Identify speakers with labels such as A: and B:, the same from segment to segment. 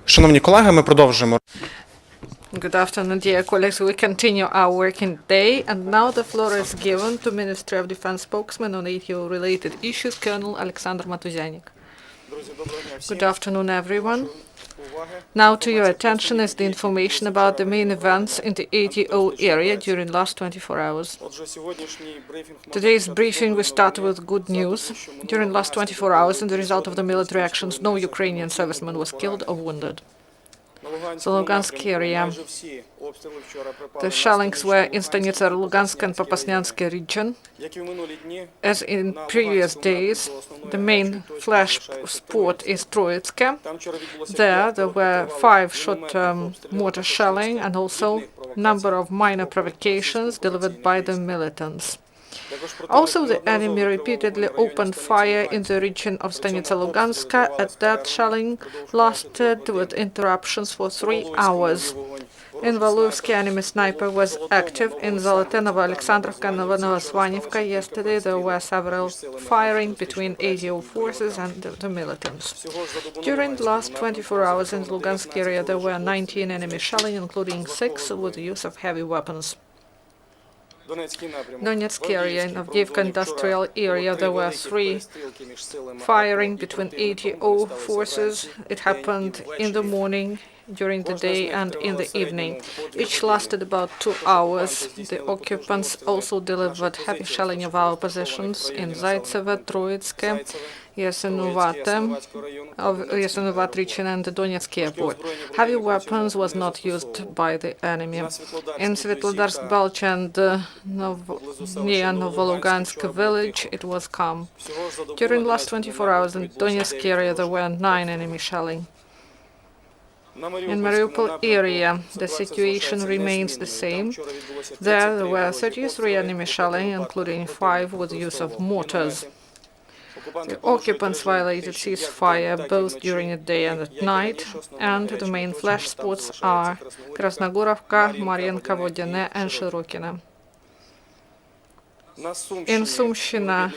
A: Шановні колеги, ми продовжуємо.
B: Good afternoon, dear colleagues. We continue our working day, and now the floor is given to Ministry of Defense spokesman on ATO-related issues, Colonel Oleksandr Motuzyanyk. Good afternoon, everyone. Now to your attention is the information about the main events in the ATO area during the last 24 hours. Today's briefing will start with good news. During the last 24 hours, in the result of the military actions, no Ukrainian serviceman was killed or wounded. The Lugansk area. The shellings were in Stanitsa, Lugansk and Popasnyansk region. As in previous days, the main flash spot is Troitske. There were 5 short-term mortar shelling and also number of minor provocations delivered by the militants. Also, the enemy repeatedly opened fire in the region of Stanitsa Luganska, and that shelling lasted with interruptions for 3 hours. In Voluysk, enemy sniper was active. In Zolotenova, Oleksandrovka, and Novosvanivka yesterday there were several firing between ATO forces and the militants. During the last 24 hours in the Lugansk area there were 19 enemy shelling, including 6 with the use of heavy weapons. Donetsk area, in Avdiivka industrial area, there were 3 firing between ATO forces. It happened in the morning, during the day and in the evening. Each lasted about 2 hours. The occupants also delivered heavy shelling of our positions in Zaitsevo, Troitske, Yasenuvat region and the Donetsk airport. Heavy weapons was not used by the enemy. In Svetlodarsk Balch and near Novolugansk village, it was calm. During the last 24 hours in Donetsk area, there were 9 enemy shelling. In Mariupol area, the situation remains the same. There were 33 enemy shelling, including 5 with the use of mortars. The occupants violated ceasefire both during the day and at night, and the main flash spots are Krasnogorovka, Marienka, Vodiane and Shirokina. In Sumshina,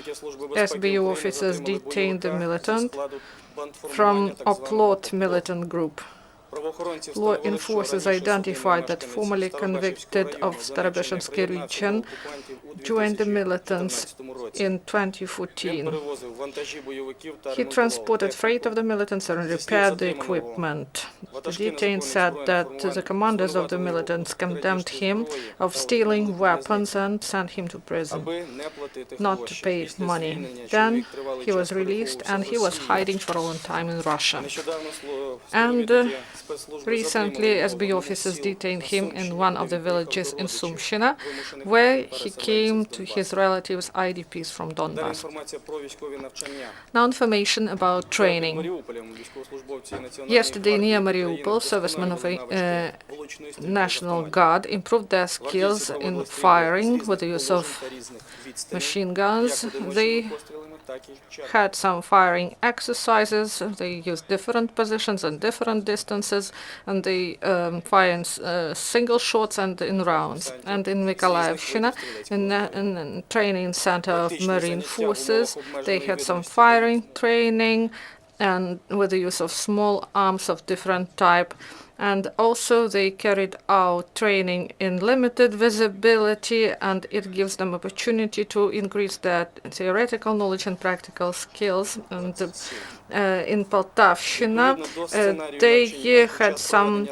B: SBU officers detained the militant from Oplot militant group. Law enforcers identified that formerly convicted of Starobeshansky region joined the militants in 2014. He transported freight of the militants and repaired the equipment. The detained said that the commanders of the militants condemned him of stealing weapons and sent him to prison, not to pay money. Then he was released and he was hiding for a long time in Russia. And recently, SB officers detained him in one of the villages in Sumshina, where he came to his relatives IDPs from Donbass. Now information about training. Yesterday near Mariupol, servicemen of National Guard improved their skills in firing with the use of machine guns. They had some firing exercises. They used different positions and different distances, and they fire in single shots and in rounds. And in Mykolaievshina, in training center of Marine Forces, they had some firing training and with the use of small arms of different type. And also they carried out training in limited visibility, and it gives them opportunity to increase their theoretical knowledge and practical skills. And in Poltavshina, they had some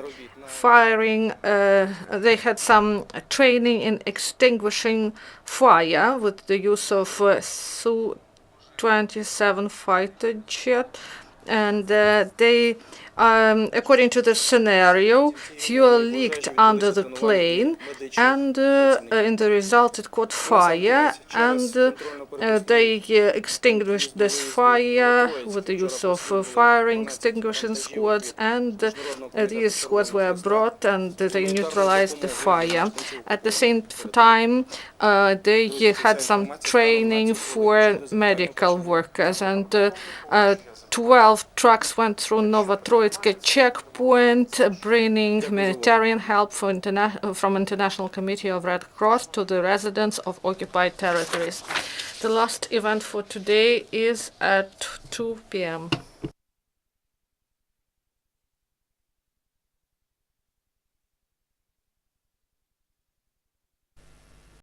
B: firing, they had some training in extinguishing fire with the use of Su-27 fighter jet. And according to the scenario, fuel leaked under the plane, and in the result it caught fire, and they extinguished this fire with the use of firing extinguishing squads, and these squads were brought and they neutralized the fire. At the same time, they had some training for medical workers, and 12 trucks went through Novotroitsk checkpoint, bringing humanitarian help from International Committee of Red Cross to the residents of occupied territories. The last event for today is at 2 p.m.